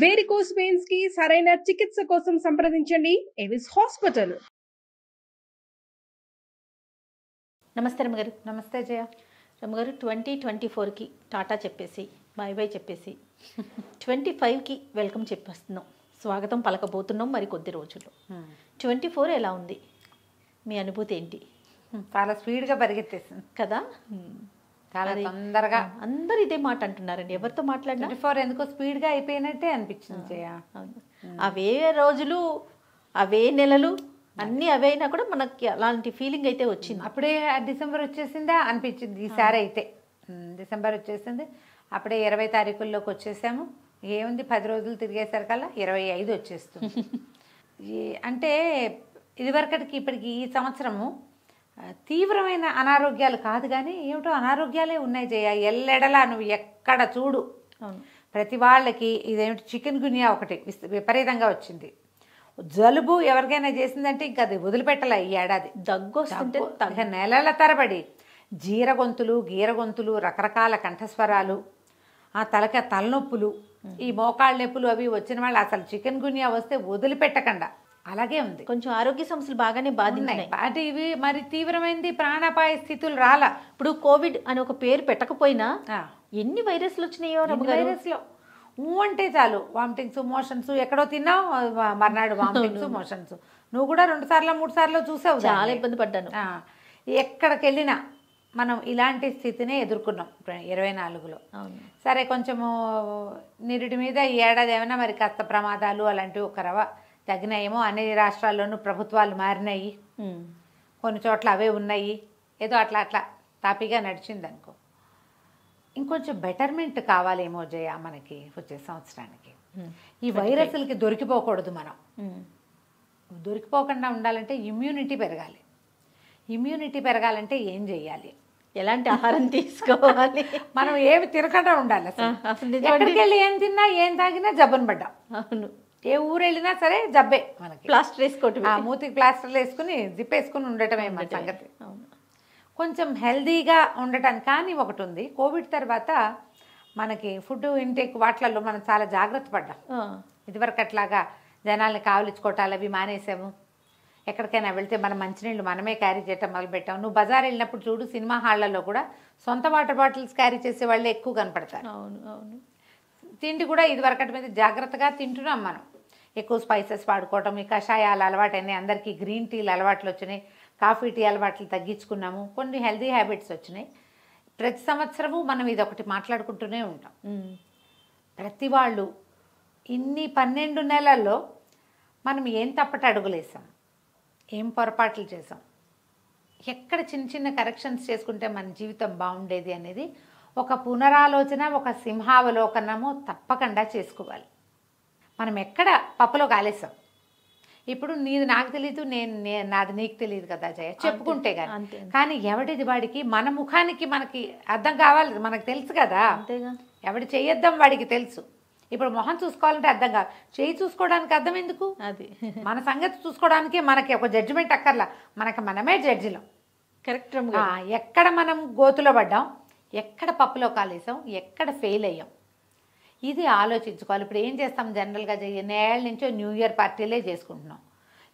Varicose veins కి సరైన చికిత్స కోసం సంప్రదించండి ఎవిస్ హాస్పిటల్. నమస్తే రమ్మగారు. నమస్తే జయ. రమ్మగారు, 2024కి టాటా చెప్పేసి బాయ్ బాయ్ చెప్పేసి 25కి వెల్కమ్ చెప్పేస్తున్నాం, స్వాగతం పలకబోతున్నాం మరి కొద్ది రోజుల్లో. 24 ఎలా ఉంది, మీ అనుభూతి ఏంటి? చాలా స్పీడ్గా పరిగెత్తేసింది కదా, చాలా తొందరగా. అందరు ఇదే మాట అంటున్నారండి, ఎవరితో మాట్లాడినా 24 ఎందుకో స్పీడ్గా అయిపోయినట్టే అనిపించింది జయ. అవే రోజులు అవే నెలలు అన్నీ అవే అయినా కూడా మనకి అలాంటి ఫీలింగ్ అయితే వచ్చింది. అప్పుడే డిసెంబర్ వచ్చేసిందా అనిపించింది ఈసారి అయితే. డిసెంబర్ వచ్చేసింది, అప్పుడే 20 తారీఖుల్లోకి వచ్చేసాము. ఏముంది 10 రోజులు తిరిగేసరికల్లా 25 వచ్చేస్తుంది. అంటే ఇదివరకటికి ఇప్పటికి ఈ సంవత్సరము తీవ్రమైన అనారోగ్యాలు కాదు కానీ ఏమిటో అనారోగ్యాలే ఉన్నాయి జయ. ఎల్లెడలా నువ్వు ఎక్కడ చూడు ప్రతి వాళ్ళకి ఇదేమిటి చికెన్ గున్యా ఒకటి విపరీతంగా వచ్చింది. జలుబు ఎవరికైనా చేసిందంటే ఇంకా అది వదిలిపెట్టాల. ఈ ఏడాది దగ్గు వస్తుంటే నెలల తరబడి గీరగొంతులు రకరకాల కంఠస్వరాలు, ఆ తలనొప్పులు, ఈ మోకాళ్ళ నొప్పులు అవి వచ్చిన వాళ్ళు అసలు చికెన్ గున్యా వస్తే వదిలిపెట్టకుండా అలాగే ఉంది. కొంచెం ఆరోగ్య సమస్యలు బాగానే బాధిన్నాయి. అంటే ఇవి మరి తీవ్రమైంది, ప్రాణాపాయ స్థితులు రాలా. ఇప్పుడు కోవిడ్ అని ఒక పేరు పెట్టకపోయినా ఎన్ని వైరస్లు వచ్చినాయో. వైరస్లో అంటే చాలు వామిటింగ్స్, మోషన్స్, ఎక్కడో తిన్నావు మర్నాడు వామిటింగ్స్, మోషన్స్. నువ్వు కూడా 2 సార్లు 3 సార్లు చూసావు. చాలా ఇబ్బంది పడ్డాను. ఎక్కడికి వెళ్ళినా మనం ఇలాంటి స్థితినే ఎదుర్కొన్నాం 24లో. సరే, కొంచెము నిరుడి మీద ఈ ఏడాది ఏమైనా మరి కాస్త ప్రమాదాలు అలాంటివి ఒక రవ తగ్గినాయేమో. అన్ని రాష్ట్రాల్లోనూ ప్రభుత్వాలు మారినాయి, కొన్ని చోట్ల అవే ఉన్నాయి. ఏదో అట్లా తాపీగా నడిచింది అనుకో. ఇంకొంచెం బెటర్మెంట్ కావాలేమో జయ మనకి వచ్చే సంవత్సరానికి. ఈ వైరస్లకి దొరికిపోకూడదు. మనం దొరికిపోకుండా ఉండాలంటే ఇమ్యూనిటీ పెరగాలి. ఇమ్యూనిటీ పెరగాలంటే ఏం చెయ్యాలి, ఎలాంటి ఆహారం తీసుకోవాలి, మనం ఏమి తినకుండా ఉండాలి. అసలు ఎక్కడికి వెళ్ళి ఏం తిన్నా ఏం తాగినా జబ్బును పడ్డాం. అవును, ఏ ఊరు వెళ్ళినా సరే జబ్బే మనకి. ప్లాస్టర్ వేసుకోవటం, మూతికి ప్లాస్టర్లు వేసుకుని జిప్పేసుకుని ఉండటమే మన సంగతి. కొంచెం హెల్దీగా ఉండటానికి కానీ ఒకటి ఉంది. కోవిడ్ తర్వాత మనకి ఫుడ్ ఇంటేక్ వాటిలలో మనం చాలా జాగ్రత్త పడ్డాం. ఇదివరకు అట్లాగా జనాల్ని కావలించుకోవటాలు అవి మానేసాము. ఎక్కడికైనా వెళ్తే మనం మంచినీళ్ళు మనమే క్యారీ చేయటం మొదలుపెట్టాము. నువ్వు బజార్ వెళ్ళినప్పుడు చూడు, సినిమా హాళ్లలో కూడా సొంత వాటర్ బాటిల్స్ క్యారీ చేసే వాళ్ళే ఎక్కువ కనపడతారు. అవును. తిండి కూడా ఇదివరకటి మీద జాగ్రత్తగా తింటున్నాం మనం. ఎక్కువ స్పైసెస్ వాడుకోవటం, ఈ కషాయాలు అలవాటైనాయి అందరికీ, గ్రీన్ టీలు అలవాట్లు వచ్చినాయి, కాఫీ టీ అలవాట్లు తగ్గించుకున్నాము, కొన్ని హెల్దీ హ్యాబిట్స్ వచ్చినాయి. ప్రతి సంవత్సరము మనం ఇది ఒకటి మాట్లాడుకుంటూనే ఉంటాం. ప్రతి వాళ్ళు ఇన్ని 12 నెలల్లో మనం ఏం తప్పటి అడుగులేసాం, ఏం పొరపాట్లు చేసాం, ఎక్కడ చిన్న కరెక్షన్స్ చేసుకుంటే మన జీవితం బాగుండేది అనేది ఒక పునరాలోచన, ఒక సింహావలోకనము తప్పకుండా చేసుకోవాలి. మనం ఎక్కడ పప్పులో కాలేసాం. ఇప్పుడు నీది నాకు తెలియదు, నాది నీకు తెలియదు కదా జయ, చెప్పుకుంటే కానీ ఎవడిది వాడికి మన ముఖానికి మనకి అర్థం కావాలి, మనకు తెలుసు కదా. ఎవడి చేయొద్దాం వాడికి తెలుసు. ఇప్పుడు మొహం చూసుకోవాలంటే అర్థం కాదు, చేయి చూసుకోవడానికి అర్థం ఎందుకు? అది మన సంగతి చూసుకోవడానికి మనకి ఒక జడ్జిమెంట్ అక్కర్లా, మనమే జడ్జిలం. కరెక్ట్. ఎక్కడ మనం గోతులో పడ్డాం, ఎక్కడ పప్పులో కాలేసాం, ఎక్కడ ఫెయిల్ అయ్యాం, ఇది ఆలోచించుకోవాలి. ఇప్పుడు ఏం చేస్తాం జనరల్గా నేళ్ళ నుంచో న్యూ ఇయర్ పార్టీలే చేసుకుంటున్నాం.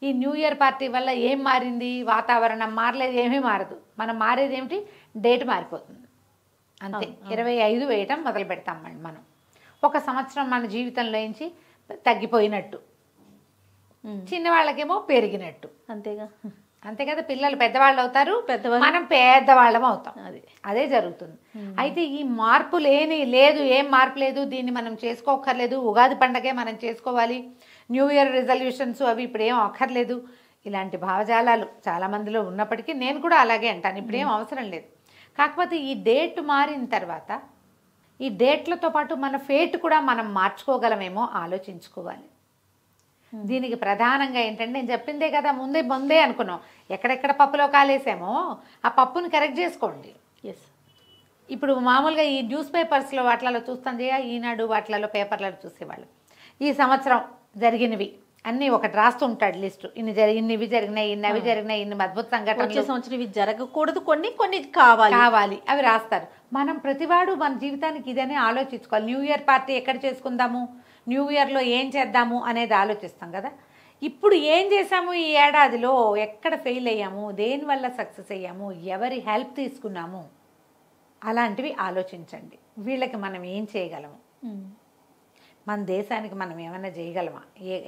ఈ న్యూ ఇయర్ పార్టీ వల్ల ఏం మారింది? వాతావరణం మారలేదు, ఏమీ మారదు. మనం మారేది ఏమిటి? డేట్ మారిపోతుంది అంతే. 25 వేయటం మొదలు పెడతాం మనం. ఒక సంవత్సరం మన జీవితంలో నుంచి తగ్గిపోయినట్టు, చిన్నవాళ్ళకేమో పెరిగినట్టు. అంతే కదా. పిల్లలు పెద్దవాళ్ళు అవుతారు, మనం పెద్దవాళ్ళం అవుతాం. అదే జరుగుతుంది. అయితే ఈ మార్పు లేదు, ఏం మార్పు లేదు, దీన్ని మనం చేసుకోకర్లేదు. ఉగాది పండగే మనం చేసుకోవాలి, న్యూ ఇయర్ రిజల్యూషన్స్ అవి ఇప్పుడు ఏం అక్కర్లేదు. ఇలాంటి భావజాలాలు చాలామందిలో ఉన్నప్పటికీ నేను కూడా అలాగే అంటాను, ఇప్పుడేం అవసరం లేదు. కాకపోతే ఈ డేట్ మారిన తర్వాత ఈ డేట్లతో పాటు మన ఫేట్ కూడా మనం మార్చుకోగలమేమో ఆలోచించుకోవాలి. దీనికి ప్రధానంగా ఏంటంటే నేను చెప్పిందే కదా, ముందే అనుకున్నాం. ఎక్కడెక్కడ పప్పులో కాలేసామో ఆ పప్పుని కరెక్ట్ చేసుకోండి. ఇప్పుడు మామూలుగా ఈ న్యూస్ పేపర్స్లో వాటిలలో చూస్తాం జయ, ఈనాడు వాటిలలో పేపర్లలో చూసేవాళ్ళు ఈ సంవత్సరం జరిగినవి అన్నీ ఒకటి రాస్తూ ఉంటాడు లిస్టు. ఇవి జరిగినాయి, ఇన్ని అవి జరిగినాయి, ఇన్ని అద్భుత సంఘటనలు, సంవత్సరం ఇవి జరగకూడదు, కొన్ని కావాలి అవి రాస్తారు. మనం ప్రతివాడు మన జీవితానికి ఇదనే ఆలోచించుకోవాలి. న్యూ ఇయర్ పార్టీ ఎక్కడ చేసుకుందాము, న్యూ ఇయర్లో ఏం చేద్దాము అనేది ఆలోచిస్తాం కదా. ఇప్పుడు ఏం చేసాము ఈ ఏడాదిలో, ఎక్కడ ఫెయిల్ అయ్యాము, దేనివల్ల సక్సెస్ అయ్యాము, ఎవరి హెల్ప్ తీసుకున్నాము, అలాంటివి ఆలోచించండి. వీళ్ళకి మనం ఏం చేయగలము, మన దేశానికి మనం ఏమైనా చేయగలమా,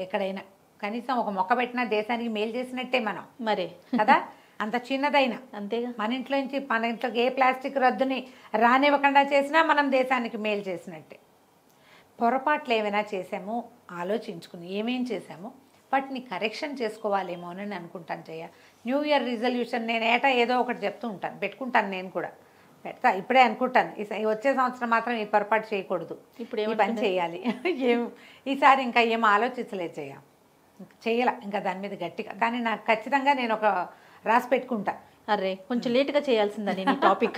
ఎక్కడైనా కనీసం ఒక మొక్క పెట్టినా దేశానికి మేలు చేసినట్టే మనం మరే కదా. అంత చిన్నదైనా అంతేగా. మన ఇంట్లోకి ఏ ప్లాస్టిక్ రద్దుని రానివ్వకుండా చేసినా మనం దేశానికి మేలు చేసినట్టే. పొరపాట్లు ఏమైనా చేసామో ఆలోచించుకుని ఏమేం చేసామో వాటిని కరెక్షన్ చేసుకోవాలేమో అని అనుకుంటాను జయ. న్యూ ఇయర్ రిజల్యూషన్ నేను ఏటా ఏదో ఒకటి చెప్తూ ఉంటాను, పెట్టుకుంటాను, నేను కూడా పెడతా. ఇప్పుడే అనుకుంటాను వచ్చే సంవత్సరం మాత్రం ఈ పొరపాటు చేయకూడదు, ఇప్పుడు ఈ పని చేయాలి. ఈసారి ఇంకా ఏం ఆలోచించలేదు జయ, చేయాల ఇంకా దాని మీద గట్టిగా. కానీ నాకు ఖచ్చితంగా నేను ఒక రాసి పెట్టుకుంటా. అరే కొంచెం లేట్గా చేయాల్సిందా నేను ఈ టాపిక్.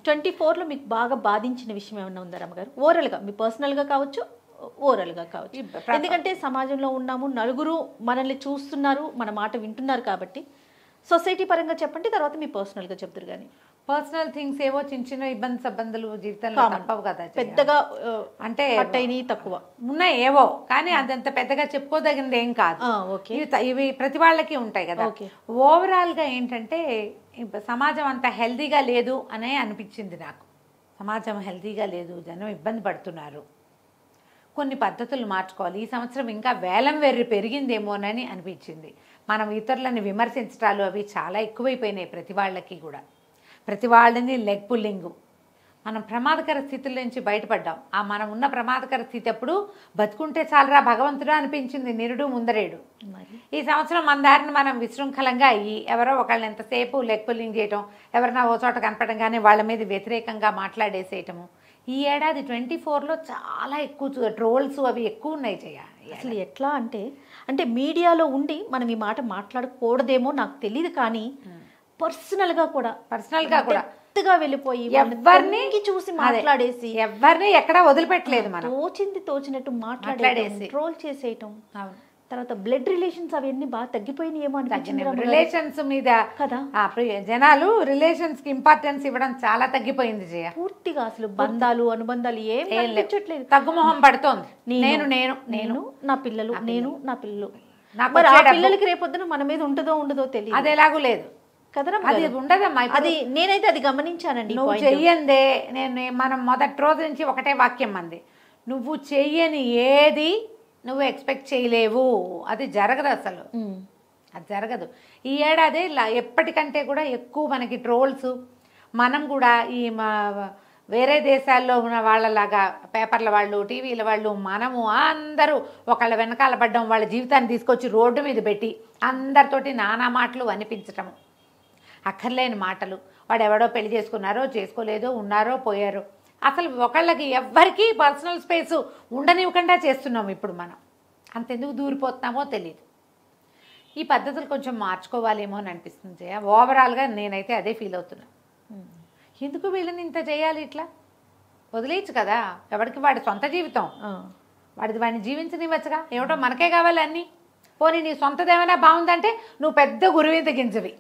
24లో మీకు బాగా బాధించిన విషయం ఏమన్నా ఉందా రమ్మగారు? ఓవరాల్గా మీ పర్సనల్గా కావచ్చు, ఓవరాల్గా కావచ్చు. ఎందుకంటే సమాజంలో ఉన్నాము, నలుగురు మనల్ని చూస్తున్నారు, మన మాట వింటున్నారు కాబట్టి సొసైటీ పరంగా చెప్పండి, తర్వాత మీ పర్సనల్గా చెప్తారు. కానీ పర్సనల్ థింగ్స్ ఏవో చిన్న చిన్న ఇబ్బందులు జీవితంలో తప్పవు కదా, పెద్దగా అంటే అయినవి తక్కువ ఉన్నాయి ఏవో, కానీ అదంత పెద్దగా చెప్పుకోదగినది ఏం కాదు. ఇవి ప్రతి వాళ్ళకి ఉంటాయి కదా. ఓవరాల్గా ఏంటంటే సమాజం అంత హెల్దీగా లేదు అనే అనిపించింది నాకు. సమాజం హెల్దీగా లేదు, జనం ఇబ్బంది పడుతున్నారు, కొన్ని పద్ధతులు మార్చుకోవాలి. ఈ సంవత్సరం ఇంకా వేలం వెర్రి పెరిగిందేమోనని అనిపించింది. మనం ఇతరులని విమర్శించడాలు అవి చాలా ఎక్కువైపోయినాయి ప్రతి వాళ్ళకి కూడా. ప్రతి వాళ్ళని లెగ్ పుల్లింగు. మనం ప్రమాదకర స్థితుల నుంచి బయటపడ్డాం. మనం ఉన్న ప్రమాదకర స్థితి అప్పుడు బతుకుంటే చాలరా భగవంతుడా అనిపించింది నిరుడు ముందరేడు. ఈ సంవత్సరం మన దారిని మనం విశృంఖలంగా అయ్యి ఎవరో ఒకళ్ళని ఎంతసేపు లెగ్ పుల్లింగ్ చేయటం, ఎవరైనా ఓ చోట కనపడంగానే వాళ్ళ మీద వ్యతిరేకంగా మాట్లాడేసేయటము. ఈ ఏడాది 24లో చాలా ఎక్కువ ట్రోల్స్ అవి ఎక్కువ ఉన్నాయి జయ. అసలు ఎట్లా అంటే మీడియాలో ఉండి మనం ఈ మాట మాట్లాడకూడదేమో నాకు తెలియదు, కానీ పర్సనల్గా కూడా వెళ్ళిపోయి ఎవరిని చూసి మాట్లాడేసి ఎవరిని ఎక్కడ వదిలిపెట్టలేదు, మనం తోచినట్టు మాట్లాడేసి ట్రోల్ చేసేయటం. తర్వాత బ్లడ్ రిలేషన్స్ అవన్నీ బాగా తగ్గిపోయినాయేమో అనిపించింది. రిలేషన్స్ మీద కదా జనాలు రిలేషన్స్ కి ఇంపార్టెన్స్ ఇవ్వడం చాలా తగ్గిపోయింది జయ. పూర్తిగా అసలు బంధాలు అనుబంధాలు ఏం లేచట్లేదు, తగ్గుమొహం పడుతోంది. నేను నేను నేను నా పిల్లలు, నేను నా పిల్లలు. పిల్లలకి రేపొద్దున మన మీద ఉంటుందో ఉండదో తెలియదు, అది ఎలాగూ లేదు కదరా. అది ఉండదమ్మా. అది నేనైతే అది గమనించానండి. నువ్వు చెయ్యందే మనం మొదటి రోజు నుంచి ఒకటే వాక్యం అంది, నువ్వు చెయ్యని ఏది నువ్వు ఎక్స్పెక్ట్ చేయలేవు, అది జరగదు అసలు, అది జరగదు. ఈ ఏడాది ఎప్పటికంటే కూడా ఎక్కువ మనకి ట్రోల్స్. మనం కూడా ఈ వేరే దేశాల్లో ఉన్న వాళ్ళలాగా పేపర్ల వాళ్ళు, టీవీల వాళ్ళు, మనము అందరూ ఒకళ్ళ వెనకాల పడ్డం, వాళ్ళ జీవితాన్ని తీసుకొచ్చి రోడ్డు మీద పెట్టి అందరితోటి నానా మాటలు అనిపించటము, అక్కర్లేని మాటలు. వాడు ఎవడో పెళ్లి చేసుకున్నారో చేసుకోలేదో, ఉన్నారో పోయారో, అసలు ఒకళ్ళకి ఎవ్వరికీ పర్సనల్ స్పేసు ఉండనివ్వకుండా చేస్తున్నాం ఇప్పుడు మనం. అంతెందుకు దూరిపోతున్నామో తెలియదు. ఈ పద్ధతులు కొంచెం మార్చుకోవాలేమో అని అనిపిస్తుంది జయ. ఓవరాల్గా నేనైతే అదే ఫీల్ అవుతున్నా. ఎందుకు వీళ్ళని ఇంత చేయాలి, ఇట్లా వదిలేయచ్చు కదా, ఎవరికి వాడి సొంత జీవితం, వాడిని జీవించనివ్వచ్చుగా. ఏమిటో మనకే కావాలి అన్నీ. పోనీ నీ సొంతదేమైనా బాగుందంటే నువ్వు పెద్ద గురువింద గింజవి.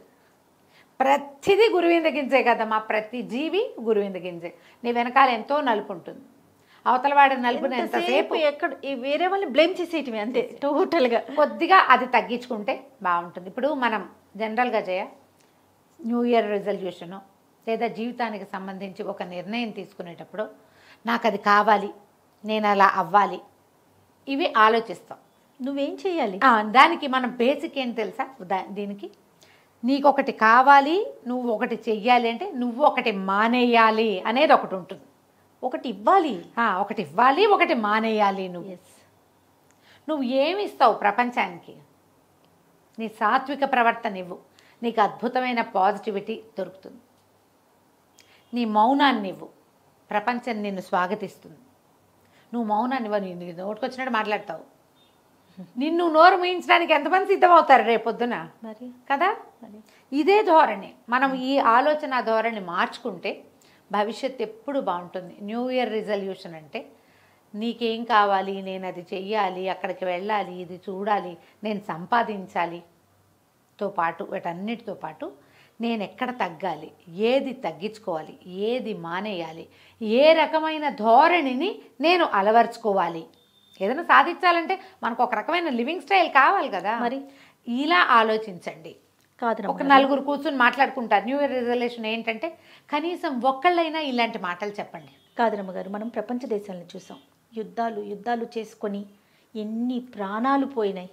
ప్రతిదీ గురువింద గింజే కదమ్మా, ప్రతి జీవి గురువింద గింజే. నీ వెనకాల ఎంతో నలుపు ఉంటుంది, అవతల వాడి నలుపుని ఎంతసేపు ఎక్కడ వేరే వాళ్ళని బ్లేమ్ చేసేయటమే అంతే. టోటల్గా కొద్దిగా అది తగ్గించుకుంటే బాగుంటుంది. ఇప్పుడు మనం జనరల్గా జయ న్యూ ఇయర్ రిజల్యూషను లేదా జీవితానికి సంబంధించి ఒక నిర్ణయం తీసుకునేటప్పుడు నాకు అది కావాలి, నేను అలా అవ్వాలి, ఇవి ఆలోచిస్తాం. నువ్వేం చేయాలి దానికి మనం బేసిక్ ఏంటి తెలుసా, దీనికి నీకు ఒకటి కావాలి, నువ్వు ఒకటి చెయ్యాలి అంటే నువ్వు ఒకటి మానేయాలి అనేది ఒకటి ఉంటుంది. ఒకటి ఇవ్వాలి, ఒకటి మానేయాలి. నువ్వు ఏమి ఇస్తావు ప్రపంచానికి? నీ సాత్విక ప్రవర్తన ఇవ్వు, నీకు అద్భుతమైన పాజిటివిటీ దొరుకుతుంది. నీ మౌనాన్ని ఇవ్వు, ప్రపంచం నిన్ను స్వాగతిస్తుంది. నువ్వు మౌనాన్ని ఇవ్వ, నీ నోటుకొచ్చినట్టు మాట్లాడతావు. నిన్ను నోరు మూయించడానికి ఎంతమంది సిద్ధమవుతారు రేపొద్దున, మరి కదా. ఇదే ధోరణి, మనం ఈ ఆలోచన ధోరణి మార్చుకుంటే భవిష్యత్తు ఎప్పుడు బాగుంటుంది. న్యూ ఇయర్ రిజల్యూషన్ అంటే నీకేం కావాలి, నేను అది చెయ్యాలి, అక్కడికి వెళ్ళాలి, ఇది చూడాలి, నేను సంపాదించాలి తో పాటు, వీటన్నిటితో పాటు నేను ఎక్కడ తగ్గాలి, ఏది తగ్గించుకోవాలి, ఏది మానేయాలి, ఏ రకమైన ధోరణిని నేను అలవర్చుకోవాలి, ఏదైనా సాధించాలంటే మనకు ఒక రకమైన లివింగ్ స్టైల్ కావాలి కదా. మరి ఇలా ఆలోచించండి. కాదు ఒక నలుగురు కూర్చుని మాట్లాడుకుంటారు. న్యూ ఇయర్ రిజల్యూషన్ ఏంటంటే కనీసం ఒక్కళ్ళైనా ఇలాంటి మాటలు చెప్పండి. కాదరమ్మ గారు, మనం ప్రపంచ దేశాలను చూసాం. యుద్ధాలు చేసుకొని ఎన్ని ప్రాణాలు పోయినాయి.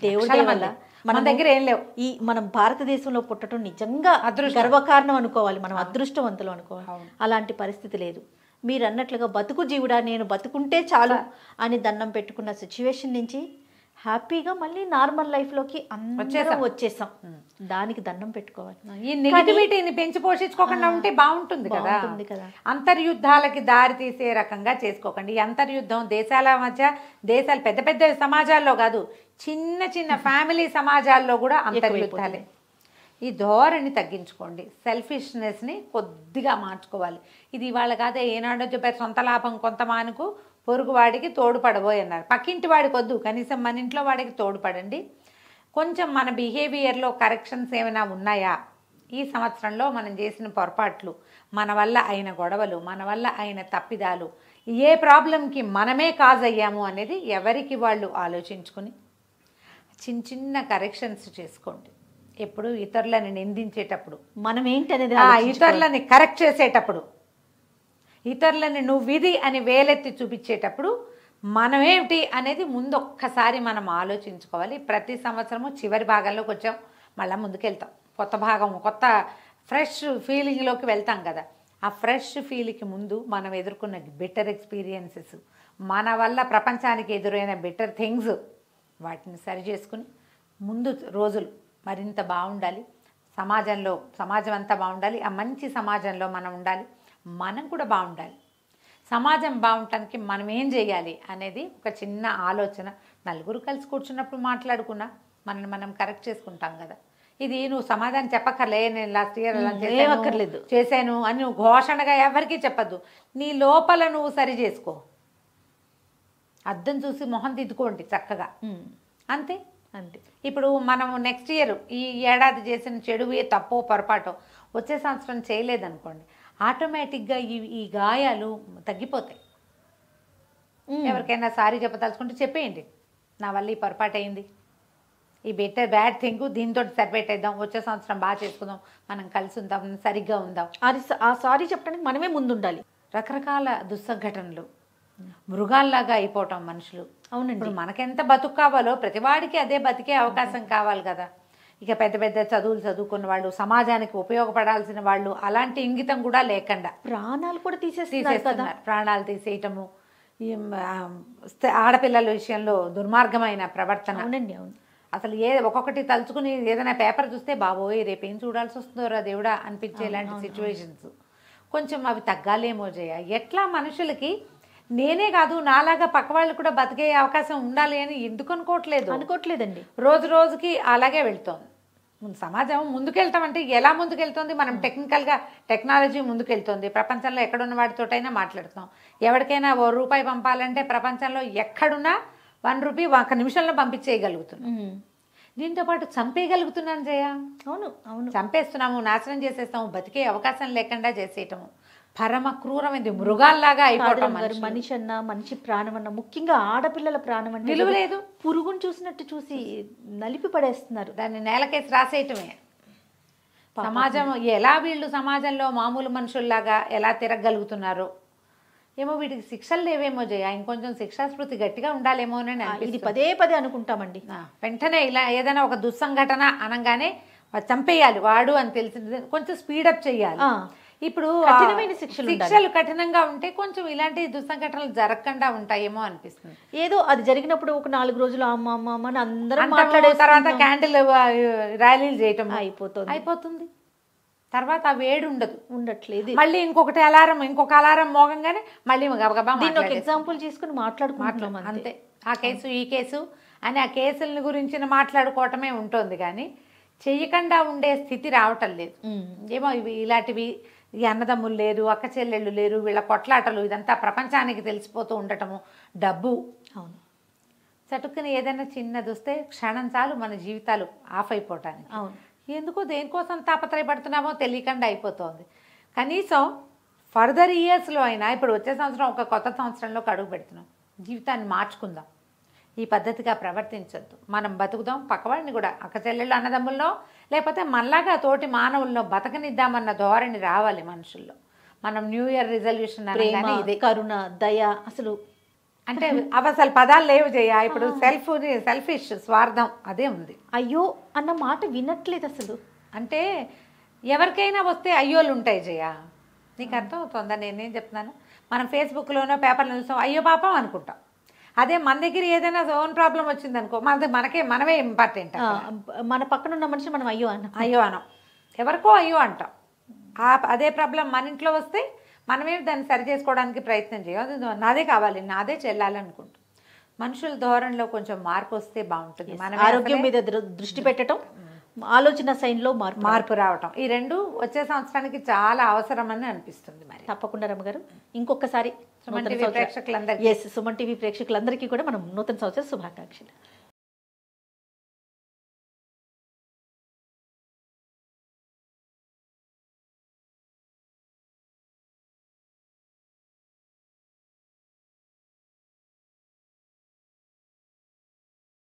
దేవుడి వల్ల మన దగ్గర ఏం లేవు. మనం భారతదేశంలో పుట్టడం నిజంగా గర్వకారణం అనుకోవాలి, మనం అదృష్టవంతులు అనుకోవాలి. అలాంటి పరిస్థితి లేదు. మీరు అన్నట్లుగా బతుకు జీవుడా, నేను బతుకుంటే చాలు అని దండం పెట్టుకున్న సిచ్యువేషన్ నుంచి హ్యాపీగా మళ్ళీ నార్మల్ లైఫ్లోకి అందరం వచ్చేసాం. దానికి దండం పెట్టుకోవాలి. ఈ నెగిటివిటీని పెంచి పోషించుకోకుండా ఉంటే బాగుంటుంది కదా. అంతర్యుద్ధాలకి దారి తీసే రకంగా చేసుకోకండి. ఈ అంతర్యుద్ధం దేశాల మధ్య, దేశాలు పెద్ద పెద్ద సమాజాల్లో కాదు, చిన్న చిన్న ఫ్యామిలీ సమాజాల్లో కూడా అంతర్యుద్ధాలే. ఈ ధోరణి తగ్గించుకోండి. సెల్ఫిష్నెస్ని కొద్దిగా మార్చుకోవాలి. ఇది ఇవాళ కాదే, ఏనాడో చెప్పారు, సొంత లాభం కొంత మానుకు పొరుగు వాడికి తోడుపడబోయి అన్నారు. పక్కింటి వాడికి వద్దు, కనీసం మన ఇంట్లో వాడికి తోడుపడండి. కొంచెం మన బిహేవియర్లో కరెక్షన్స్ ఏమైనా ఉన్నాయా, ఈ సంవత్సరంలో మనం చేసిన పొరపాట్లు, మన వల్ల అయిన గొడవలు, మన వల్ల అయిన తప్పిదాలు, ఏ ప్రాబ్లంకి మనమే కాజ్ అయ్యాము అనేది ఎవరికి వాళ్ళు ఆలోచించుకొని చిన్న చిన్న కరెక్షన్స్ చేసుకోండి. ఎప్పుడు ఇతరులని నిందించేటప్పుడు, మనం ఏంటి అనేది ఇతరులని కరెక్ట్ చేసేటప్పుడు, ఇతరులని నువ్విది అని వేలెత్తి చూపించేటప్పుడు మనమేమిటి అనేది ముందు ఒక్కసారి మనం ఆలోచించుకోవాలి. ప్రతి సంవత్సరము చివరి భాగంలోకి వచ్చాం, మళ్ళీ ముందుకెళ్తాం. కొత్త భాగం, కొత్త ఫ్రెష్ ఫీలింగ్లోకి వెళ్తాం కదా. ఆ ఫ్రెష్ ఫీలింగ్కి ముందు మనం ఎదుర్కొన్న బెటర్ ఎక్స్పీరియన్సెస్, మన వల్ల ప్రపంచానికి ఎదురైన బెటర్ థింగ్స్, వాటిని సరి చేసుకుని ముందు రోజులు మరింత బాగుండాలి. సమాజం అంతా బాగుండాలి. ఆ మంచి సమాజంలో మనం ఉండాలి, మనం కూడా బాగుండాలి. సమాజం బాగుండటానికి మనం ఏం చేయాలి అనేది ఒక చిన్న ఆలోచన. నలుగురు కలిసి కూర్చున్నప్పుడు మాట్లాడుకున్నా మనం కరెక్ట్ చేసుకుంటాం కదా. ఇది నువ్వు సమాధానం చెప్పక్కర్లే, నేను లాస్ట్ ఇయర్ అలా చేశాను అని నువ్వు ఘోషణగా ఎవరికీ చెప్పద్దు. నీ లోపల నువ్వు సరి చేసుకో. అద్దం చూసి మొహం దిద్దుకోండి చక్కగా, అంతే. ఇప్పుడు మనం నెక్స్ట్ ఇయర్ ఈ ఏడాది చేసిన చెడు, తప్పో పొరపాటో వచ్చే సంవత్సరం చేయలేదనుకోండి, ఆటోమేటిక్గా ఈ గాయాలు తగ్గిపోతాయి. ఎవరికైనా సారీ చెప్పదలుచుకుంటే చెప్పేయండి, నా వల్ల ఈ పొరపాటు అయింది, ఈ బ్యాడ్ థింగ్ దీంతో సరిపెట్టేద్దాం, వచ్చే సంవత్సరం బాగా చేసుకుందాం, మనం కలిసి ఉందాం, సరిగ్గా ఉందాం. ఆ సారీ చెప్పడానికి మనమే ముందుండాలి. రకరకాల దుస్సంఘటనలు, మృగాల్లాగా అయిపోవటం మనుషులు. అవునండి. ఇప్పుడు మనకెంత బతుకు కావాలో ప్రతివాడికి అదే బతికే అవకాశం కావాలి కదా. ఇక పెద్ద పెద్ద చదువులు చదువుకున్న వాళ్ళు, సమాజానికి ఉపయోగపడాల్సిన వాళ్ళు, అలాంటి ఇంగితం కూడా లేకుండా ప్రాణాలు కూడా తీసేస్తున్నారు. ప్రాణాలు తీసేయటము, ఆడపిల్లల విషయంలో దుర్మార్గమైన ప్రవర్తన. అవునండి, అవును. అసలు ఒక్కొక్కటి తలుచుకుని ఏదైనా పేపర్ చూస్తే బాబోయ్ రేపేం చూడాల్సి వస్తుందో దేవుడా అనిపించేలాంటి సిచ్యువేషన్స్. కొంచెం అవి తగ్గాలేమో జయ. ఎట్లా మనుషులకి నేనే కాదు నాలాగా పక్క వాళ్ళు కూడా బతికే అవకాశం ఉండాలి అని ఎందుకు అనుకోవట్లేదండి. రోజు రోజుకి అలాగే వెళ్తోంది. సమాజం ముందుకెళ్తామంటే ఎలా ముందుకెళ్తుంది? మనం టెక్నాలజీ ముందుకెళ్తుంది. ప్రపంచంలో ఎక్కడున్న వాడితోటైనా మాట్లాడుతాం. ఎవరికైనా ₹1 పంపాలంటే ప్రపంచంలో ఎక్కడున్నా ₹1 1 నిమిషంలో పంపించేయగలుగుతున్నాం. దీంతో పాటు చంపేయగలుగుతున్నాను జయ. అవును, చంపేస్తున్నాము, నాశనం చేసేస్తాము, బతికే అవకాశం లేకుండా చేసేయటము. పరమ క్రూరమైంది, మృగాల్లాగా అయిపోవడం. మనిషి అన్న, మనిషి ప్రాణం అన్న, ముఖ్యంగా ఆడపిల్లల ప్రాణం అంటే విలువ లేదు. పురుగును చూసినట్టు చూసి నలిపి పడేస్తున్నారు. దాన్ని నేలకేసి రాసేయటమే. సమాజం ఎలా, వీళ్ళు సమాజంలో మామూలు మనుషుల్లాగా ఎలా తిరగలుగుతున్నారో ఏమో. వీటికి శిక్షలు లేవేమో జయ, ఇంకొంచెం శిక్షాస్మృతి గట్టిగా ఉండాలేమో అని ఇది పదే అనుకుంటామండి. వెంటనే ఇలా ఏదైనా ఒక దుస్సంఘటన అనగానే చంపేయాలి వాడు అని తెలిసింది, కొంచెం స్పీడప్ చేయాలి. ఇప్పుడు శిక్షలు కఠినంగా ఉంటే కొంచెం ఇలాంటి దుస్సంఘటనలు జరగకుండా ఉంటాయేమో అనిపిస్తుంది. ఏదో అది జరిగినప్పుడు ఒక 4 రోజులు అమ్మ అని అందరం మాట్లాడే తర్వాత క్యాండిల్ ర్యాలీలు చేయటం అయిపోతుంది. తర్వాత ఆ వేడి ఉండట్లేదు. మళ్ళీ ఇంకొక అలారం మోగంగానే మళ్ళీ దీన్ని ఒక ఎగ్జాంపుల్ తీసుకుని మాట్లాడుకుంటున్నాం అంతే. ఆ కేసు ఈ కేసు అని ఆ కేసుల గురించి మాట్లాడుకోవటమే ఉంటుంది కానీ చెయ్యకుండా ఉండే స్థితి రావటం లేదు. ఏమో ఇలాంటివి, ఈ అన్నదమ్ములు లేరు, అక్క చెల్లెళ్ళు లేరు, వీళ్ళ కొట్లాటలు, ఇదంతా ప్రపంచానికి తెలిసిపోతూ ఉండటము. డబ్బు, అవును, చటుక్కుని ఏదైనా చిన్నది వస్తే క్షణం చాలు మన జీవితాలు ఆఫ్ అయిపోవటానికి. అవును, ఎందుకో దేనికోసం తాపత్రయపడుతున్నామో తెలియకుండా అయిపోతుంది. కనీసం ఫర్దర్ ఇయర్స్లో అయినా, ఇప్పుడు వచ్చే సంవత్సరం ఒక కొత్త సంవత్సరంలోకి అడుగు పెడుతున్నాం, జీవితాన్ని మార్చుకుందాం, ఈ పద్ధతిగా ప్రవర్తించొద్దు, మనం బతుకుదాం, పక్కవాడిని కూడా అక్క చెల్లెళ్ళు అన్నదమ్ముల్లో లేకపోతే మనలాగా తోటి మానవుల్లో బతకనిద్దామన్న ధోరణి రావాలి మనుషుల్లో. మనం న్యూ ఇయర్ రిజల్యూషన్ అనగానే ప్రేమ, ఇదే, కరుణ, దయ, అసలు అంటే అవి అసలు పదాలు లేవు జయ. ఇప్పుడు సెల్ఫిష్ స్వార్థం అదే ఉంది. అయ్యో అన్న మాట వినట్లేదు అసలు. అంటే ఎవరికైనా వస్తే అయ్యోలు ఉంటాయి జయ, నీకు అర్థం అవుతుందా నేనేం చెప్తున్నాను? మనం ఫేస్బుక్లోనో పేపర్లో చూస్తాం, అయ్యో పాపం అనుకుంటాం. అదే మన దగ్గర ఏదైనా ఓన్ ప్రాబ్లం వచ్చింది అనుకో, మనమే ఇంపార్టెంట్. మన పక్కన ఉన్న మనిషి మనం అయ్యో అయ్యో అనం, ఎవరికో అయ్యో అంటాం. అదే ప్రాబ్లం మన ఇంట్లో వస్తే మనమే దాన్ని సరి చేసుకోవడానికి ప్రయత్నం చేయం. అది నాదే కావాలి, నాదే చెల్లాలనుకుంటాం. మనుషుల ధోరణిలో కొంచెం మార్పు వస్తే బాగుంటుంది. మన ఆరోగ్యం మీద దృష్టి పెట్టడం, ఆలోచన శైలిలో మార్పు రావటం, ఈ రెండు వచ్చే సంవత్సరానికి చాలా అవసరమని అనిపిస్తుంది. మరి తప్పకుండా రమ్మగారు ఇంకొకసారి సుమన్ టీవీ ప్రేక్షకులందరికీ సుమన్ టీవీ ప్రేక్షకులందరికీ కూడా మనం నూతన సంవత్సర శుభాకాంక్షలు.